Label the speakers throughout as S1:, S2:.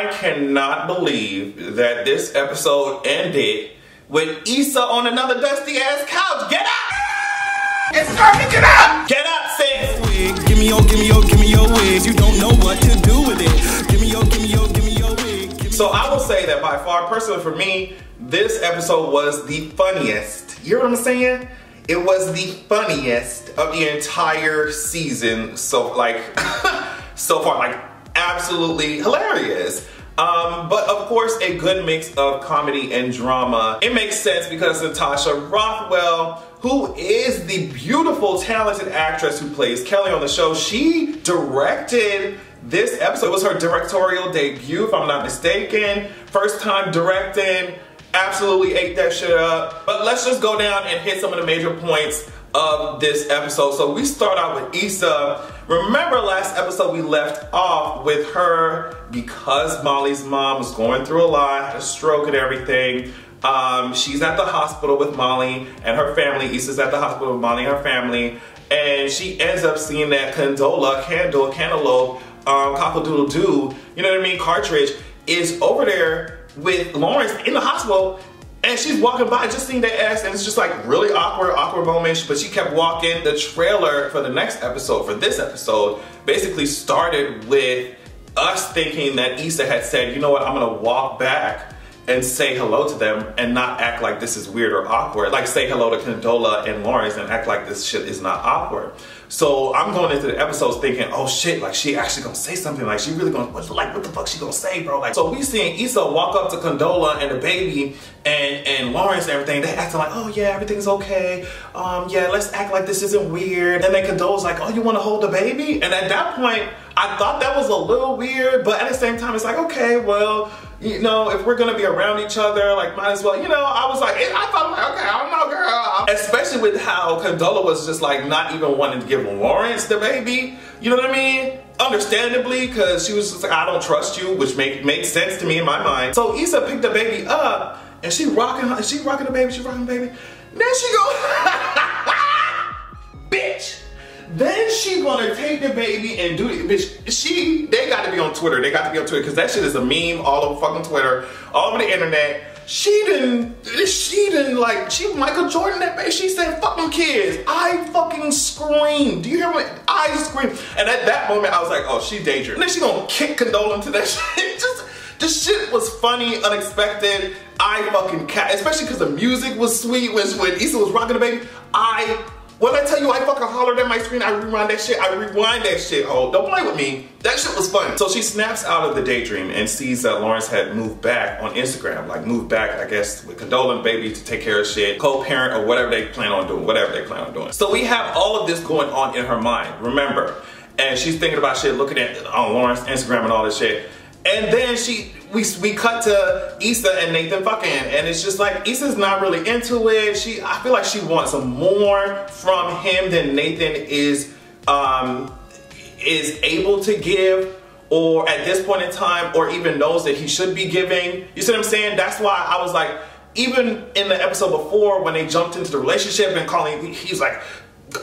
S1: I cannot believe that this episode ended with Issa on another dusty ass couch. Get up! It's time to get up! Get up, sis!
S2: Give me your wigs. You don't know what to do with it. Give me your wig.
S1: So I will say that by far, personally for me, this episode was the funniest. You know what I'm saying? It was the funniest of the entire season. So like, so far, like absolutely hilarious. But of course, a good mix of comedy and drama. It makes sense because Natasha Rothwell, who is the beautiful, talented actress who plays Kelly on the show, she directed this episode. It was her directorial debut, if I'm not mistaken. First time directing, absolutely ate that shit up. But let's just go down and hit some of the major points of this episode. So we start out with Issa. Remember last episode we left off with her because Molly's mom was going through a lot, had a stroke and everything. She's at the hospital with Molly and her family. Issa's at the hospital with Molly and her family. And she ends up seeing that cantaloupe, cockle-doodle-doo, you know what I mean, cartridge, is over there with Lawrence in the hospital. And she's walking by, just seeing that ass, and it's just like really awkward moment, but she kept walking. The trailer for the next episode, for this episode, basically started with us thinking that Issa had said, you know what, I'm gonna walk back and say hello to them and not act like this is weird or awkward. Like say hello to Condola and Lawrence and act like this shit is not awkward. So I'm going into the episodes thinking, oh shit, like she actually gonna say something, like she really gonna, what the fuck she gonna say, bro? Like, so we seeing Issa walk up to Condola and the baby and Lawrence and everything. They acting like, oh yeah, everything's okay. Yeah, let's act like this isn't weird. And then Condola's like, oh, you wanna hold the baby? And at that point, I thought that was a little weird, but at the same time, it's like, okay, well, you know, if we're gonna be around each other, like, might as well, you know, I was like, I thought, like, okay, I don't know, girl. Especially with how Condola was just like not even wanting to give Lawrence the baby, you know what I mean? Understandably, because she was just like, I don't trust you, which made sense to me in my mind. So Issa picked the baby up, and she rocking the baby. Then she go, bitch. Then she gonna take the baby and do it, bitch. They gotta be on Twitter. They got to be on Twitter because that shit is a meme all over fucking Twitter, all over the internet. She Michael Jordan that baby. She said, fuck them kids. I fucking screamed. Do you hear me? I screamed. And at that moment, I was like, oh, she's dangerous. And then she gonna kick Condola into that shit. The shit was funny, unexpected. I fucking especially because the music was sweet when Issa was rocking the baby. When I tell you I fucking hollered at my screen, I rewind that shit. Oh, don't play with me. That shit was fun. So she snaps out of the daydream and sees that Lawrence had moved back on Instagram. Like moved back, I guess, with Condola and baby to take care of shit, co-parent or whatever they plan on doing, So we have all of this going on in her mind, remember? And she's thinking about shit, looking at on Lawrence Instagram and all this shit. And then we cut to Issa and Nathan fucking, and it's just like Issa's not really into it. I feel like she wants some more from him than Nathan is able to give, or at this point in time, or even knows that he should be giving. You see what I'm saying? That's why I was like, even in the episode before when they jumped into the relationship and he's like,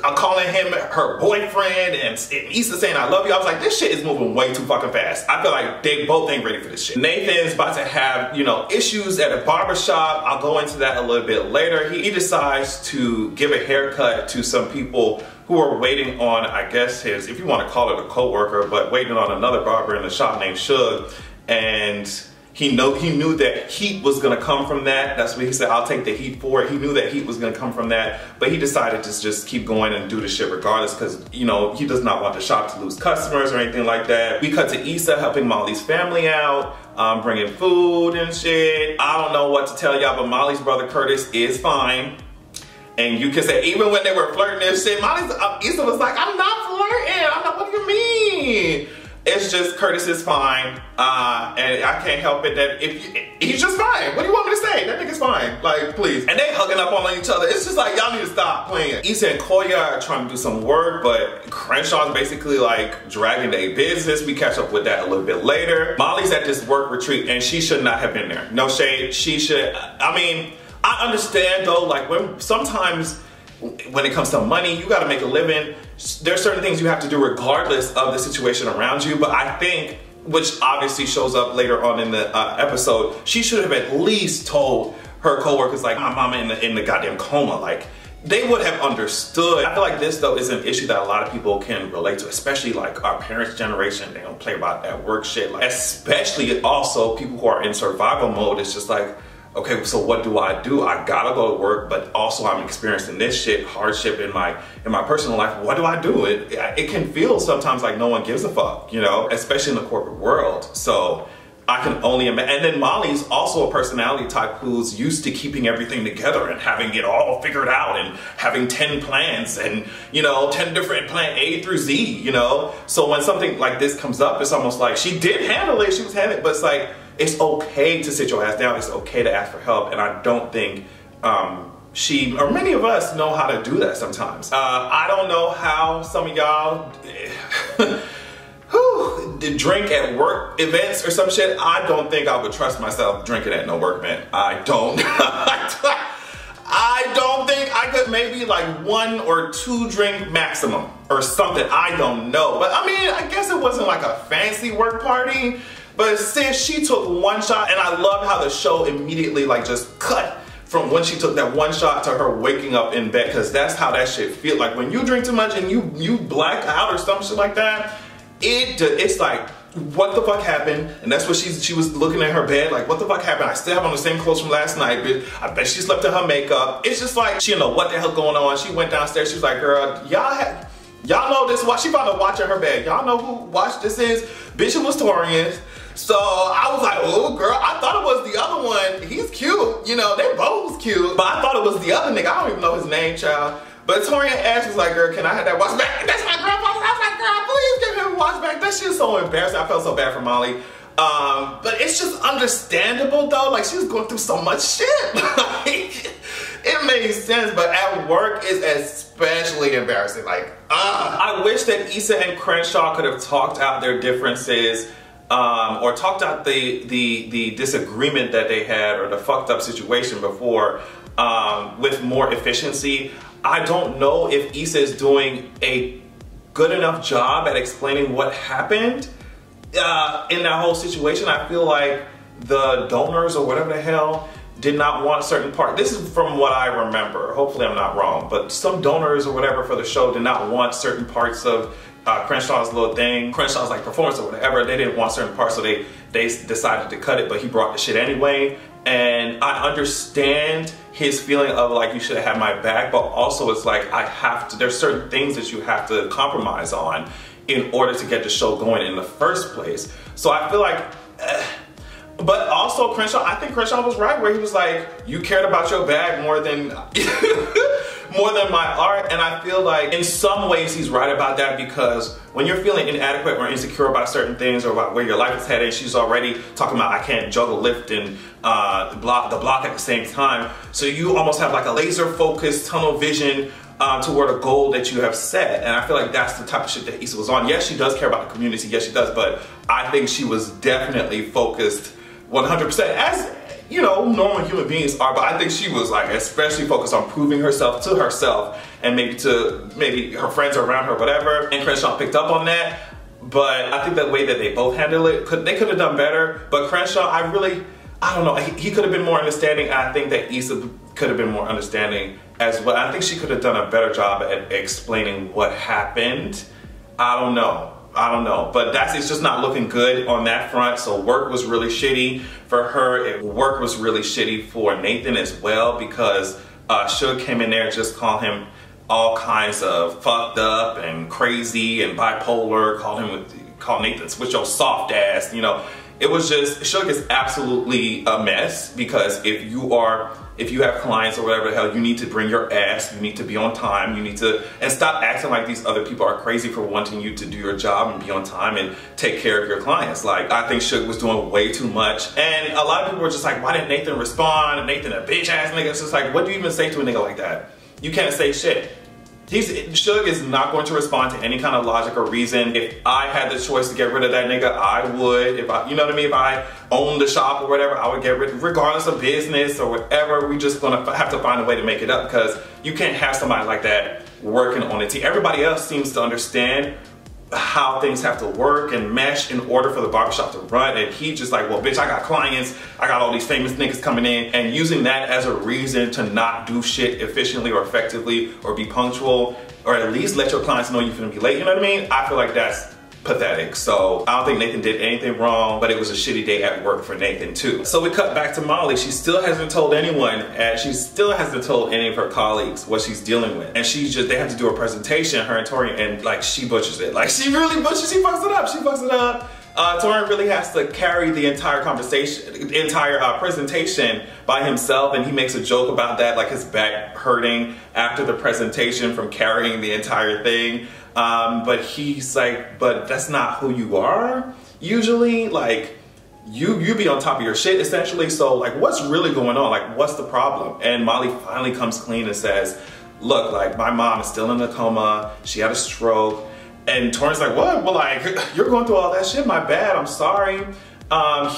S1: I'm calling him her boyfriend and Issa saying I love you. I was like, this shit is moving way too fucking fast. I feel like they both ain't ready for this shit. Nathan's about to have, you know, issues at a barbershop. I'll go into that a little bit later. He decides to give a haircut to some people who are waiting on, I guess his, if you want to call it a co-worker, but waiting on another barber in the shop named Suge. And he knew that heat was gonna come from that. That's what he said, I'll take the heat for it. He knew that heat was gonna come from that, but he decided to just keep going and do the shit regardless because, you know, he does not want the shop to lose customers or anything like that. We cut to Issa helping Molly's family out, bringing food and shit. I don't know what to tell y'all, but Molly's brother Curtis is fine. And you can say, even when they were flirting and shit, Issa was like, I'm not flirting. I'm not, what do you mean? It's just Curtis is fine, and I can't help it that he's just fine. What do you want me to say? That nigga's fine, like please. And they hugging up on each other. It's just like y'all need to stop playing. Issa and Koya are trying to do some work, but Crenshaw's basically like dragging their business. We catch up with that a little bit later. Molly's at this work retreat, and she should not have been there. No shade. She should. I mean, I understand though. Like sometimes when it comes to money, you gotta make a living. There's certain things you have to do regardless of the situation around you, but I think which obviously shows up later on in the episode, she should have at least told her coworkers, like, my mama in the goddamn coma. Like, they would have understood. I feel like this, though, is an issue that a lot of people can relate to, especially like our parents' generation. They don't play about that work shit. Like, especially also people who are in survival mode. It's just like, okay, so what do? I gotta go to work, but also I'm experiencing this shit, hardship in my personal life. What do I do? It can feel sometimes like no one gives a fuck, you know, especially in the corporate world. So I can only imagine. And then Molly's also a personality type who's used to keeping everything together and having it all figured out and having 10 plans and, you know, 10 different plan A through Z, you know? So when something like this comes up, it's almost like she did handle it, she was handling it, but it's like, it's okay to sit your ass down. It's okay to ask for help. And I don't think she, or many of us, know how to do that sometimes. I don't know how some of y'all drink at work events or some shit. I don't think I would trust myself drinking at no work event. I don't. I don't think I could. Maybe like 1 or 2 drink maximum or something. I don't know. But I mean, I guess it wasn't like a fancy work party. But since she took 1 shot, and I love how the show immediately like just cut from when she took that 1 shot to her waking up in bed, because that's how that shit feel. Like when you drink too much and you black out or some shit like that, it's like, what the fuck happened? And that's what she was looking at her bed like, what the fuck happened? I still have on the same clothes from last night, but I bet she slept in her makeup. It's just like, she didn't know what the hell going on. She went downstairs, she was like, girl, y'all know this, she found a watch in her bed. Y'all know who watch this is? Bishop was Torian. So I was like, oh girl, I thought it was the other one. He's cute, you know, they both cute. But I thought it was the other nigga, I don't even know his name, child. But Torian Ash was like, girl, can I have that watch back? That's my grandfather. I was like, girl, please give him a watch back. That shit's so embarrassing. I felt so bad for Molly. But it's just understandable though. Like, she was going through so much shit. Like, it made sense, but at work it's especially embarrassing. Like, I wish that Issa and Crenshaw could have talked out their differences, or talked out the disagreement that they had or the fucked up situation before, with more efficiency. I don't know if Issa is doing a good enough job at explaining what happened in that whole situation. I feel like the donors or whatever the hell did not want certain part. This is from what I remember. Hopefully I'm not wrong, but some donors or whatever for the show did not want certain parts of Crenshaw's little thing, Crenshaw's like performance or whatever. They didn't want certain parts, so they decided to cut it, but he brought the shit anyway. And I understand his feeling of like, you should have had my back, but also it's like, there's certain things that you have to compromise on in order to get the show going in the first place. So I feel like, but also Crenshaw, I think Crenshaw was right where he was like, you cared about your bag more than more than my art. And I feel like in some ways he's right about that, because when you're feeling inadequate or insecure about certain things or about where your life is headed, she's already talking about, I can't juggle, lift, and the block at the same time. So you almost have like a laser focused tunnel vision toward a goal that you have set. And I feel like that's the type of shit that Issa was on. Yes, she does care about the community. Yes, she does. But I think she was definitely focused 100%, as you know, normal human beings are. But I think she was like especially focused on proving herself to herself and maybe to her friends around her, whatever. And Crenshaw picked up on that. But I think the way that they both handled it, they could have done better. But Crenshaw, I don't know, he could have been more understanding. I think that Issa could have been more understanding as well. I think she could have done a better job at explaining what happened. I don't know, but it's just not looking good on that front. So work was really shitty for her. Work was really shitty for Nathan as well, because Suge came in there and just called him all kinds of fucked up and crazy and bipolar, called Nathan switch your soft ass, you know. It was just, Suge is absolutely a mess, because if you have clients or whatever the hell, you need to bring your ass, you need to be on time, and stop acting like these other people are crazy for wanting you to do your job and be on time and take care of your clients. Like, I think Suge was doing way too much, and a lot of people were just like, why didn't Nathan respond? Nathan a bitch ass nigga. It's just like, what do you even say to a nigga like that? You can't say shit. Suge is not going to respond to any kind of logic or reason. If I had the choice to get rid of that nigga, I would. You know what I mean? If I owned the shop or whatever, I would get rid, regardless of business or whatever. We're just gonna have to find a way to make it up, because you can't have somebody like that working on the team. Everybody else seems to understand how things have to work and mesh in order for the barbershop to run, and he just like, well bitch, I got clients, I got all these famous niggas coming in, and using that as a reason to not do shit efficiently or effectively or be punctual, or at least let your clients know you're gonna be late, you know what I mean? I feel like that's pathetic. So I don't think Nathan did anything wrong, but it was a shitty day at work for Nathan too. So we cut back to Molly. She still hasn't told anyone, and she still hasn't told any of her colleagues what she's dealing with. And they have to do a presentation, her and Tori, and like she butchers it. Like she really butchers, she fucks it up, she fucks it up. Tori really has to carry the entire presentation by himself, and he makes a joke about that, like his back hurting after the presentation from carrying the entire thing. But he's like, but that's not who you are usually. Like you be on top of your shit essentially. So like, what's really going on? Like, what's the problem? And Molly finally comes clean and says, look, like my mom is still in a coma. She had a stroke. And Tori's like, what? Well, like, you're going through all that shit. My bad. I'm sorry.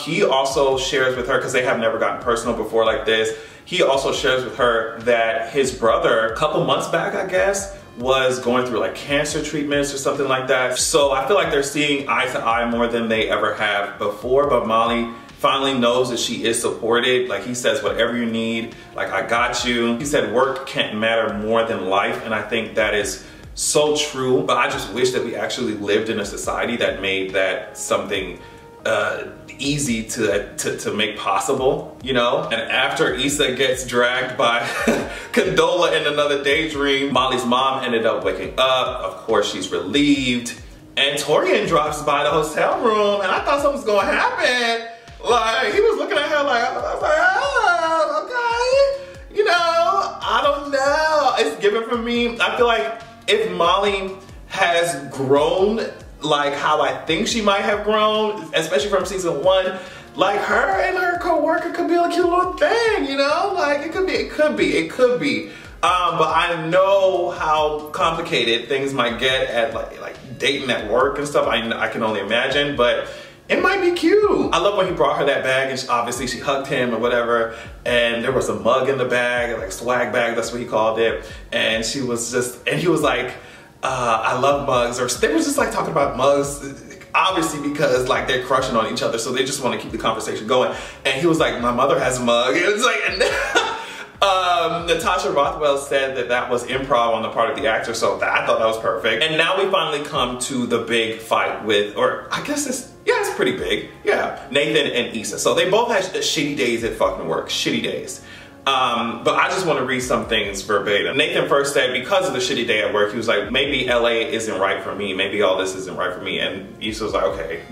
S1: He also shares with her, because they have never gotten personal before like this. He also shares with her that his brother, a couple months back, I guess, was going through like cancer treatments or something like that. So I feel like they're seeing eye to eye more than they ever have before. But Molly finally knows that she is supported. Like he says, whatever you need, like I got you. He said work can't matter more than life. And I think that is so true. But I just wish that we actually lived in a society that made that something easy to make possible, you know? And after Issa gets dragged by Condola in another daydream, Molly's mom ended up waking up. Of course, she's relieved. And Torian drops by the hotel room, and I thought something was gonna happen. Like, he was looking at her like, I was like, oh, okay. You know, I don't know. It's given for me. I feel like if Molly has grown like how I think she might have grown, especially from season 1, like her and her co-worker could be a cute little thing, you know? Like it could be. But I know how complicated things might get at like dating at work and stuff. I can only imagine, but it might be cute. I love when he brought her that bag, and obviously she hugged him or whatever, and there was a mug in the bag, like swag bag, that's what he called it. And she was just, and he was like, I love mugs, or they were just like talking about mugs, obviously because like they're crushing on each other, so they just want to keep the conversation going. And he was like, my mother has a mug. And it's like, Natasha Rothwell said that that was improv on the part of the actor, so I thought that was perfect. And now we finally come to the big fight with, or I guess it's pretty big. Yeah, Nathan and Issa. So they both had shitty days at fucking work, shitty days. But I just want to read some things verbatim. Nathan first said, because of the shitty day at work, he was like, maybe LA isn't right for me. Maybe all this isn't right for me. And Issa was like, okay,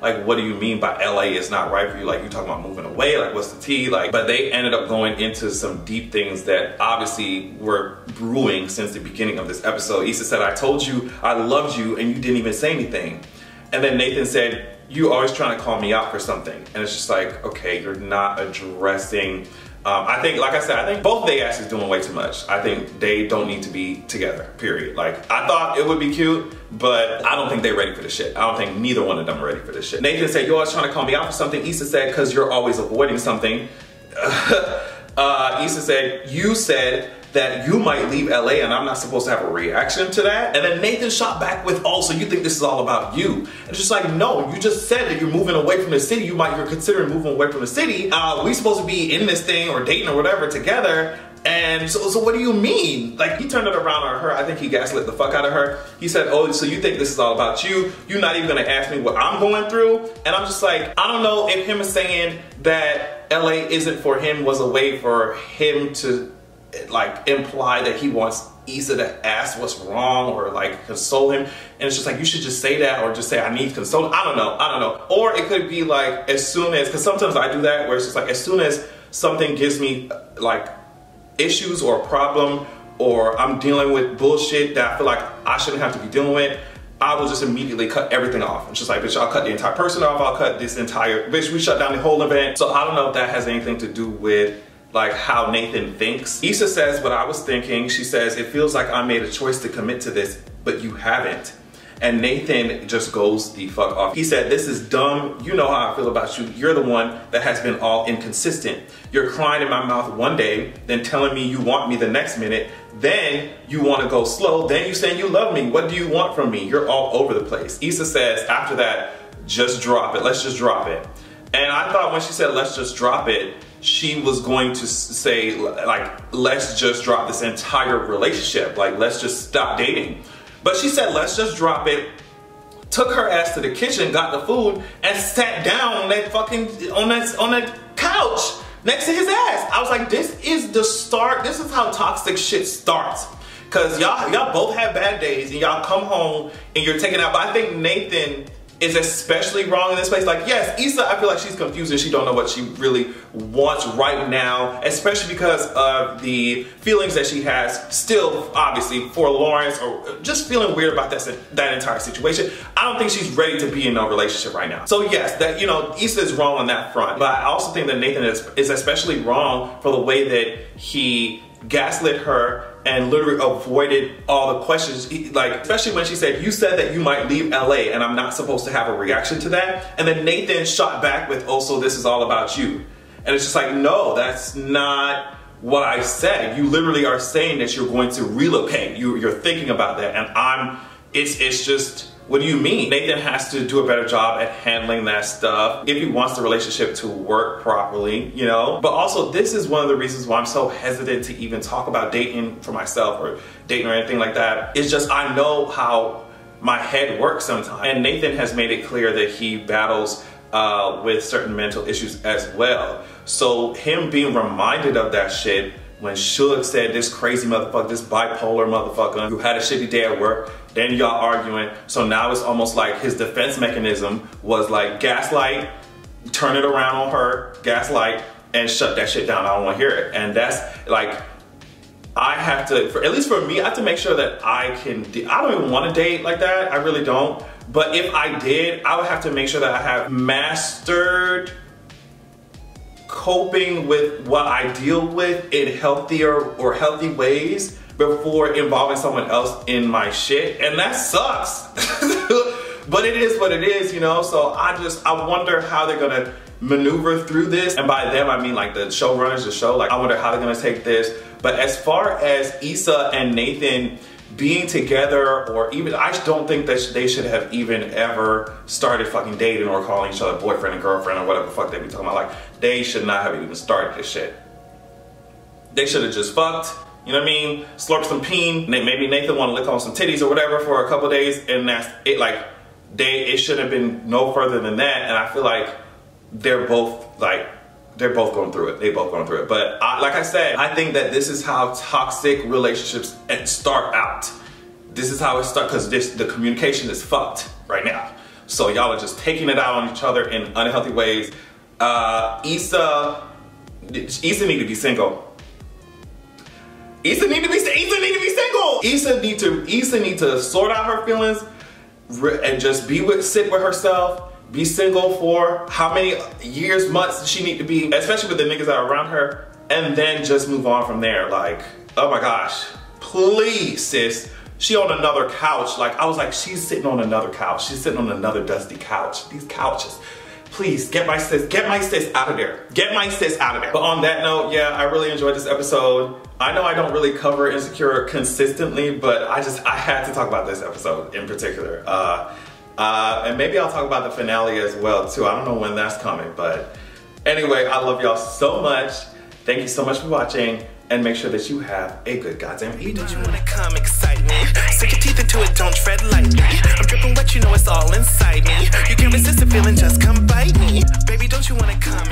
S1: like, what do you mean by LA is not right for you? Like, you talking about moving away? Like, what's the tea? Like, but they ended up going into some deep things that obviously were brewing since the beginning of this episode. Issa said, I told you I loved you and you didn't even say anything. And then Nathan said, you always trying to call me out for something. And it's just like, okay, you're not addressing. I think, like I said, I think both they asses doing way too much. I think they don't need to be together, period. Like, I thought it would be cute, but I don't think they're ready for this shit. I don't think neither one of them are ready for this shit. Nathan said, you're always trying to call me out for something. Issa said, because you're always avoiding something. Issa said, you said that you might leave LA and I'm not supposed to have a reaction to that. And then Nathan shot back with, oh, so you think this is all about you? And it's just like, no, you just said that you're moving away from the city. You're considering moving away from the city. We supposed to be in this thing or dating or whatever together. And so what do you mean? Like, he turned it around on her. I think he gaslit the fuck out of her. He said, oh, so you think this is all about you? You're not even gonna ask me what I'm going through? And I'm just like, I don't know if him saying that LA isn't for him was a way for him to like imply that he wants Issa to ask what's wrong or like console him. And it's just like, you should just say that, or just say I need consoling. I don't know. Or it could be like, as soon as, because sometimes I do that where it's just like, as soon as something gives me like issues or a problem, or I'm dealing with bullshit that I feel like I shouldn't have to be dealing with, I will just immediately cut everything off. It's just like, bitch, I'll cut the entire person off. I'll cut this entire, bitch, we shut down the whole event. So I don't know if that has anything to do with like how Nathan thinks. Issa says what I was thinking. She says, it feels like I made a choice to commit to this, but you haven't. And Nathan just goes the fuck off. He said, "This is dumb. You know how I feel about you. You're the one that has been all inconsistent. You're crying in my mouth one day, then telling me you want me the next minute. Then you want to go slow. Then you saying you love me. What do you want from me? You're all over the place." Issa says after that, "Just drop it. Let's just drop it." And I thought when she said, "Let's just drop it," she was going to say, like, let's just drop this entire relationship. Like, let's just stop dating. But she said, "Let's just drop it." Took her ass to the kitchen, got the food, and sat down on that fucking, on that couch next to his ass. I was like, this is the start. This is how toxic shit starts. Cause y'all both have bad days and y'all come home and you're taken out. But I think Nathan is especially wrong in this place. Like, yes, Issa, I feel like she's confused and she don't know what she really wants right now, especially because of the feelings that she has still, obviously, for Lawrence, or just feeling weird about that entire situation. I don't think she's ready to be in a relationship right now. So yes, that, you know, Issa is wrong on that front. But I also think that Nathan is especially wrong for the way that he gaslit her and literally avoided all the questions. Like, especially when she said, "You said that you might leave LA and I'm not supposed to have a reaction to that." And then Nathan shot back with, "Oh, so this is all about you." And it's just like, no, that's not what I said. You literally are saying that you're going to relocate. You're thinking about that. And it's just, what do you mean? Nathan has to do a better job at handling that stuff if he wants the relationship to work properly, you know? But also, this is one of the reasons why I'm so hesitant to even talk about dating for myself or dating or anything like that. It's just, I know how my head works sometimes. And Nathan has made it clear that he battles with certain mental issues as well. So him being reminded of that shit when Suge said, "This crazy motherfucker, this bipolar motherfucker who had a shitty day at work," then y'all arguing. So now it's almost like his defense mechanism was like gaslight, turn it around on her, gaslight, and shut that shit down. I don't want to hear it. And that's like, I have to, at least for me, I have to make sure that I don't even want to date like that. I really don't. But if I did, I would have to make sure that I have mastered coping with what I deal with in healthier or healthy ways before involving someone else in my shit. And that sucks. But it is what it is, you know? So I wonder how they're gonna maneuver through this. And by them, I mean like the showrunners, the show. Like, I wonder how they're gonna take this. But as far as Issa and Nathan being together, or even, I don't think that they should have even ever started fucking dating or calling each other boyfriend and girlfriend or whatever the fuck they be talking about. Like, they should not have even started this shit. They should have just fucked, you know what I mean? Slurp some peen. Maybe Nathan want to lick on some titties or whatever for a couple days, and that's it. Like, it should have been no further than that. And I feel like they're both going through it. They both going through it. But like I said, I think that this is how toxic relationships start out. This is how it starts, because the communication is fucked right now. So y'all are just taking it out on each other in unhealthy ways. Issa need to be single. Issa need to be single. Issa need to sort out her feelings and just sit with herself. Be single for how many years, months she need to be, especially with the niggas that are around her, and then just move on from there. Like, oh my gosh, please, sis. She on another couch. Like, I was like, she's sitting on another couch. She's sitting on another dusty couch. These couches. Please, get my sis out of there. Get my sis out of there. But on that note, yeah, I really enjoyed this episode. I know I don't really cover Insecure consistently, but I had to talk about this episode in particular. And maybe I'll talk about the finale as well too. I don't know when that's coming, but anyway, I love y'all so much. Thank you so much for watching, and make sure that you have a good goddamn evening.
S2: Don't you wanna come excite me? Sink your teeth into it, don't tread lightly. I'm dripping wet, you know it's all inside me. You can't resist the feeling, just come bite me. Baby, don't you wanna come